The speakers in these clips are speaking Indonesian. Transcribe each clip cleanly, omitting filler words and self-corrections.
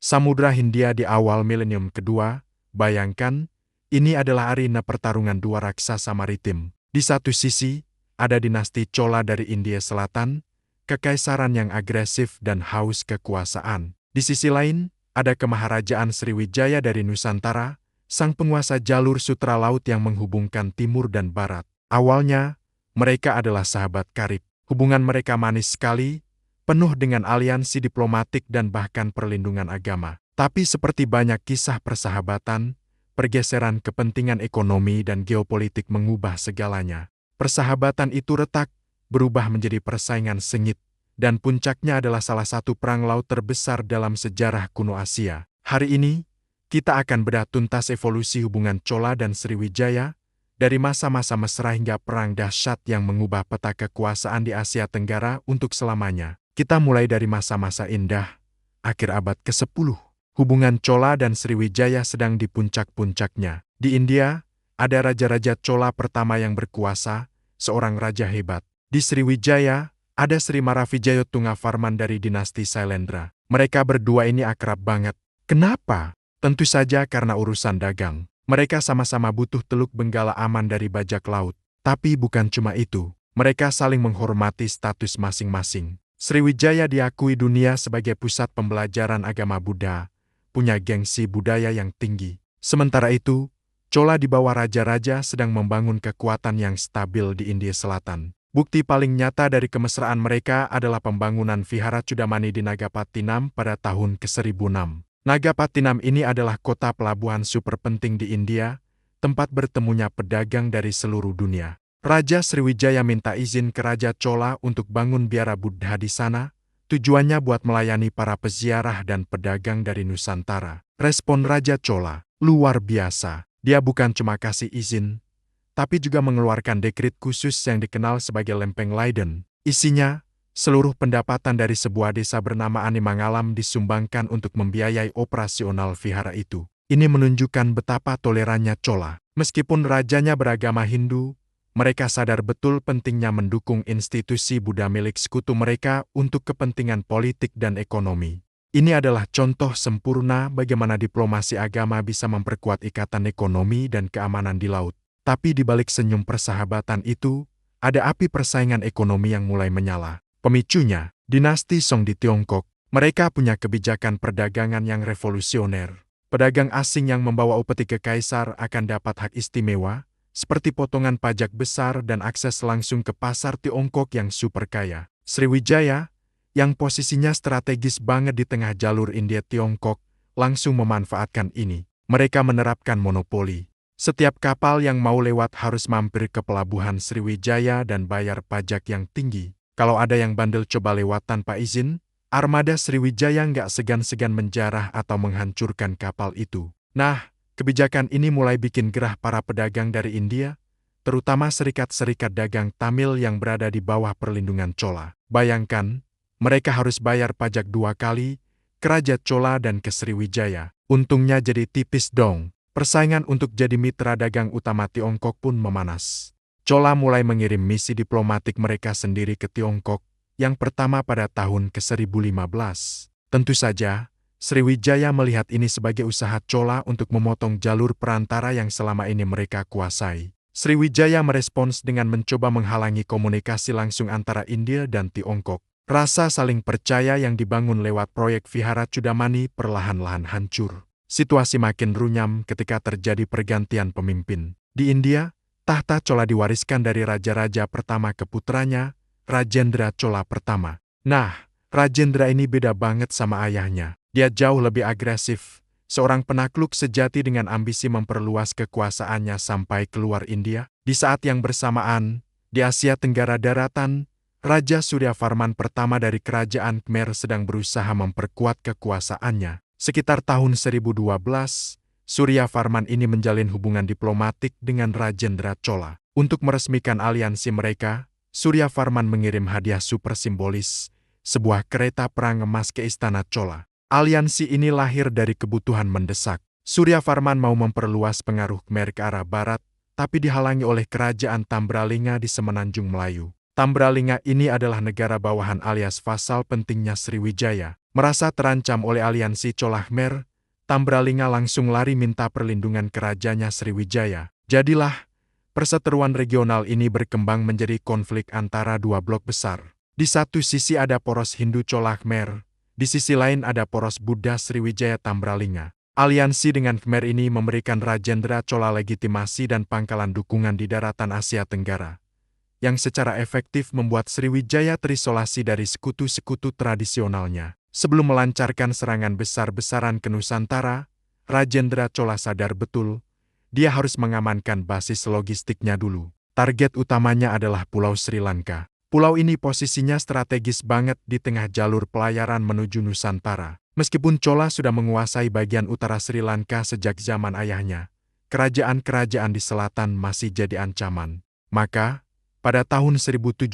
Samudra Hindia di awal milenium kedua, bayangkan, ini adalah arena pertarungan dua raksasa maritim. Di satu sisi, ada dinasti Chola dari India Selatan, kekaisaran yang agresif dan haus kekuasaan. Di sisi lain, ada Kemaharajaan Sriwijaya dari Nusantara, sang penguasa jalur sutra laut yang menghubungkan timur dan barat. Awalnya, mereka adalah sahabat karib. Hubungan mereka manis sekali, penuh dengan aliansi diplomatik dan bahkan perlindungan agama. Tapi seperti banyak kisah persahabatan, pergeseran kepentingan ekonomi dan geopolitik mengubah segalanya. Persahabatan itu retak, berubah menjadi persaingan sengit, dan puncaknya adalah salah satu perang laut terbesar dalam sejarah kuno Asia. Hari ini, kita akan bedah tuntas evolusi hubungan Chola dan Sriwijaya, dari masa-masa mesra hingga perang dahsyat yang mengubah peta kekuasaan di Asia Tenggara untuk selamanya. Kita mulai dari masa-masa indah, akhir abad ke-10. Hubungan Chola dan Sriwijaya sedang di puncak-puncaknya. Di India, ada Raja-Raja Chola pertama yang berkuasa, seorang raja hebat. Di Sriwijaya, ada Sri Maravijayotungavarman dari dinasti Sailendra. Mereka berdua ini akrab banget. Kenapa? Tentu saja karena urusan dagang. Mereka sama-sama butuh Teluk Benggala aman dari bajak laut. Tapi bukan cuma itu, mereka saling menghormati status masing-masing. Sriwijaya diakui dunia sebagai pusat pembelajaran agama Buddha, punya gengsi budaya yang tinggi. Sementara itu, Chola di bawah raja-raja sedang membangun kekuatan yang stabil di India Selatan. Bukti paling nyata dari kemesraan mereka adalah pembangunan Vihara Chudamani di Nagapattinam pada tahun ke-1006. Nagapattinam ini adalah kota pelabuhan super penting di India, tempat bertemunya pedagang dari seluruh dunia. Raja Sriwijaya minta izin ke Raja Chola untuk bangun biara Buddha di sana, tujuannya buat melayani para peziarah dan pedagang dari Nusantara. Respon Raja Chola luar biasa. Dia bukan cuma kasih izin, tapi juga mengeluarkan dekrit khusus yang dikenal sebagai Lempeng Leiden. Isinya, seluruh pendapatan dari sebuah desa bernama Animangalam disumbangkan untuk membiayai operasional vihara itu. Ini menunjukkan betapa tolerannya Chola. Meskipun rajanya beragama Hindu, mereka sadar betul pentingnya mendukung institusi Buddha milik sekutu mereka untuk kepentingan politik dan ekonomi. Ini adalah contoh sempurna bagaimana diplomasi agama bisa memperkuat ikatan ekonomi dan keamanan di laut. Tapi di balik senyum persahabatan itu, ada api persaingan ekonomi yang mulai menyala. Pemicunya, dinasti Song di Tiongkok. Mereka punya kebijakan perdagangan yang revolusioner. Pedagang asing yang membawa upeti ke kaisar akan dapat hak istimewa, seperti potongan pajak besar dan akses langsung ke pasar Tiongkok yang super kaya. Sriwijaya, yang posisinya strategis banget di tengah jalur India-Tiongkok, langsung memanfaatkan ini. Mereka menerapkan monopoli. Setiap kapal yang mau lewat harus mampir ke pelabuhan Sriwijaya dan bayar pajak yang tinggi. Kalau ada yang bandel coba lewat tanpa izin, armada Sriwijaya nggak segan-segan menjarah atau menghancurkan kapal itu. Nah, kebijakan ini mulai bikin gerah para pedagang dari India, terutama serikat-serikat dagang Tamil yang berada di bawah perlindungan Chola. Bayangkan, mereka harus bayar pajak 2 kali, ke Raja Chola dan ke Sriwijaya. Untungnya jadi tipis dong. Persaingan untuk jadi mitra dagang utama Tiongkok pun memanas. Chola mulai mengirim misi diplomatik mereka sendiri ke Tiongkok, yang pertama pada tahun ke-1015. Tentu saja, Sriwijaya melihat ini sebagai usaha Chola untuk memotong jalur perantara yang selama ini mereka kuasai. Sriwijaya merespons dengan mencoba menghalangi komunikasi langsung antara India dan Tiongkok. Rasa saling percaya yang dibangun lewat proyek Vihara Chudamani perlahan-lahan hancur. Situasi makin runyam ketika terjadi pergantian pemimpin. Di India, tahta Chola diwariskan dari raja-raja pertama ke putranya, Rajendra Chola pertama. Nah, Rajendra ini beda banget sama ayahnya. Dia jauh lebih agresif, seorang penakluk sejati dengan ambisi memperluas kekuasaannya sampai keluar India. Di saat yang bersamaan, di Asia Tenggara Daratan, Raja Suryavarman pertama dari Kerajaan Khmer sedang berusaha memperkuat kekuasaannya. Sekitar tahun 1012, Suryavarman ini menjalin hubungan diplomatik dengan Rajendra Chola. Untuk meresmikan aliansi mereka, Suryavarman mengirim hadiah super simbolis, sebuah kereta perang emas ke istana Chola. Aliansi ini lahir dari kebutuhan mendesak. Suryavarman mau memperluas pengaruh Khmer ke arah barat, tapi dihalangi oleh kerajaan Tambralinga di Semenanjung Melayu. Tambralinga ini adalah negara bawahan alias vasal pentingnya Sriwijaya. Merasa terancam oleh aliansi Chola Khmer, Tambralinga langsung lari minta perlindungan ke rajanya Sriwijaya. Jadilah, perseteruan regional ini berkembang menjadi konflik antara dua blok besar. Di satu sisi ada poros Hindu Chola Khmer, di sisi lain ada poros Buddha Sriwijaya Tambralinga. Aliansi dengan Khmer ini memberikan Rajendra Chola legitimasi dan pangkalan dukungan di daratan Asia Tenggara, yang secara efektif membuat Sriwijaya terisolasi dari sekutu-sekutu tradisionalnya. Sebelum melancarkan serangan besar-besaran ke Nusantara, Rajendra Chola sadar betul, dia harus mengamankan basis logistiknya dulu. Target utamanya adalah Pulau Sri Lanka. Pulau ini posisinya strategis banget di tengah jalur pelayaran menuju Nusantara. Meskipun Chola sudah menguasai bagian utara Sri Lanka sejak zaman ayahnya, kerajaan-kerajaan di selatan masih jadi ancaman. Maka, pada tahun 1017,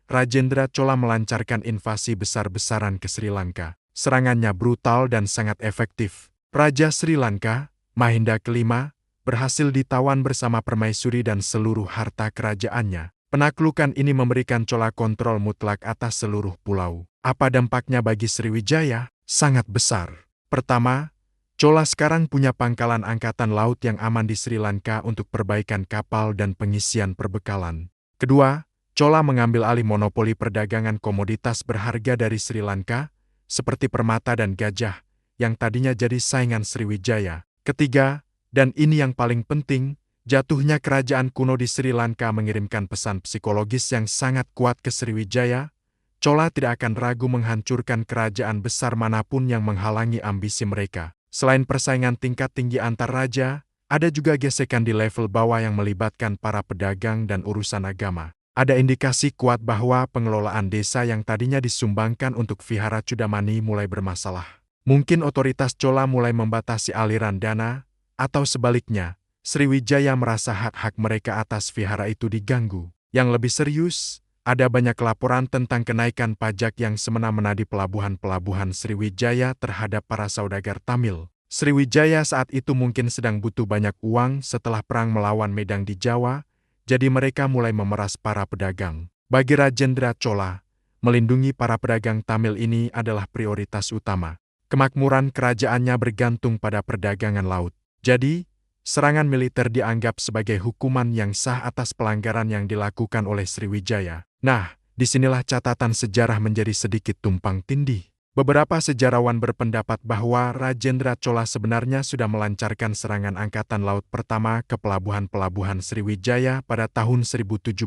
Rajendra Chola melancarkan invasi besar-besaran ke Sri Lanka. Serangannya brutal dan sangat efektif. Raja Sri Lanka, Mahinda kelima, berhasil ditawan bersama permaisuri dan seluruh harta kerajaannya. Penaklukan ini memberikan Chola kontrol mutlak atas seluruh pulau. Apa dampaknya bagi Sriwijaya? Sangat besar. Pertama, Chola sekarang punya pangkalan angkatan laut yang aman di Sri Lanka untuk perbaikan kapal dan pengisian perbekalan. Kedua, Chola mengambil alih monopoli perdagangan komoditas berharga dari Sri Lanka, seperti permata dan gajah, yang tadinya jadi saingan Sriwijaya. Ketiga, dan ini yang paling penting, jatuhnya kerajaan kuno di Sri Lanka mengirimkan pesan psikologis yang sangat kuat ke Sriwijaya. Chola tidak akan ragu menghancurkan kerajaan besar manapun yang menghalangi ambisi mereka. Selain persaingan tingkat tinggi antar raja, ada juga gesekan di level bawah yang melibatkan para pedagang dan urusan agama. Ada indikasi kuat bahwa pengelolaan desa yang tadinya disumbangkan untuk Vihara Chudamani mulai bermasalah. Mungkin otoritas Chola mulai membatasi aliran dana, atau sebaliknya, Sriwijaya merasa hak-hak mereka atas vihara itu diganggu. Yang lebih serius, ada banyak laporan tentang kenaikan pajak yang semena-mena di pelabuhan-pelabuhan Sriwijaya terhadap para saudagar Tamil. Sriwijaya saat itu mungkin sedang butuh banyak uang setelah perang melawan Medang di Jawa, jadi mereka mulai memeras para pedagang. Bagi Rajendra Chola, melindungi para pedagang Tamil ini adalah prioritas utama. Kemakmuran kerajaannya bergantung pada perdagangan laut. Jadi, serangan militer dianggap sebagai hukuman yang sah atas pelanggaran yang dilakukan oleh Sriwijaya. Nah, disinilah catatan sejarah menjadi sedikit tumpang tindih. Beberapa sejarawan berpendapat bahwa Rajendra Chola sebenarnya sudah melancarkan serangan angkatan laut pertama ke pelabuhan-pelabuhan Sriwijaya pada tahun 1017,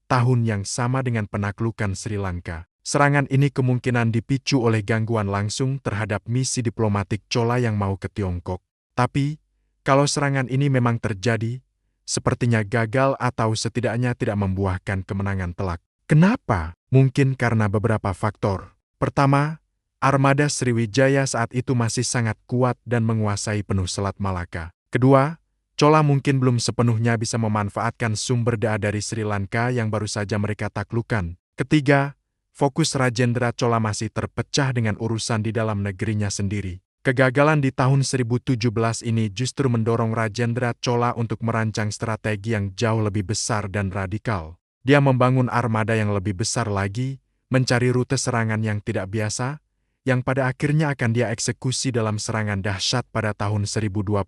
tahun yang sama dengan penaklukan Sri Lanka. Serangan ini kemungkinan dipicu oleh gangguan langsung terhadap misi diplomatik Chola yang mau ke Tiongkok. Tapi, kalau serangan ini memang terjadi, sepertinya gagal atau setidaknya tidak membuahkan kemenangan telak. Kenapa? Mungkin karena beberapa faktor. Pertama, armada Sriwijaya saat itu masih sangat kuat dan menguasai penuh Selat Malaka. Kedua, Chola mungkin belum sepenuhnya bisa memanfaatkan sumber daya dari Sri Lanka yang baru saja mereka taklukkan. Ketiga, fokus Rajendra Chola masih terpecah dengan urusan di dalam negerinya sendiri. Kegagalan di tahun 1017 ini justru mendorong Rajendra Chola untuk merancang strategi yang jauh lebih besar dan radikal. Dia membangun armada yang lebih besar lagi, mencari rute serangan yang tidak biasa, yang pada akhirnya akan dia eksekusi dalam serangan dahsyat pada tahun 1025,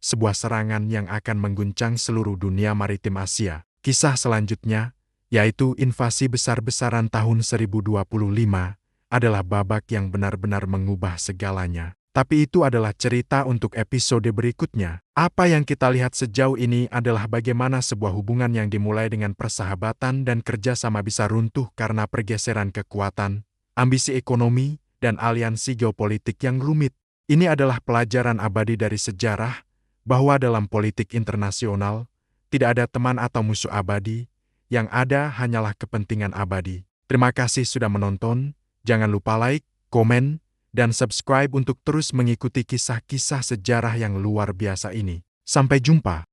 sebuah serangan yang akan mengguncang seluruh dunia maritim Asia. Kisah selanjutnya, yaitu invasi besar-besaran tahun 1025, adalah babak yang benar-benar mengubah segalanya. Tapi itu adalah cerita untuk episode berikutnya. Apa yang kita lihat sejauh ini adalah bagaimana sebuah hubungan yang dimulai dengan persahabatan dan kerjasama bisa runtuh karena pergeseran kekuatan, ambisi ekonomi, dan aliansi geopolitik yang rumit. Ini adalah pelajaran abadi dari sejarah, bahwa dalam politik internasional, tidak ada teman atau musuh abadi, yang ada hanyalah kepentingan abadi. Terima kasih sudah menonton, jangan lupa like, komen, dan subscribe untuk terus mengikuti kisah-kisah sejarah yang luar biasa ini. Sampai jumpa.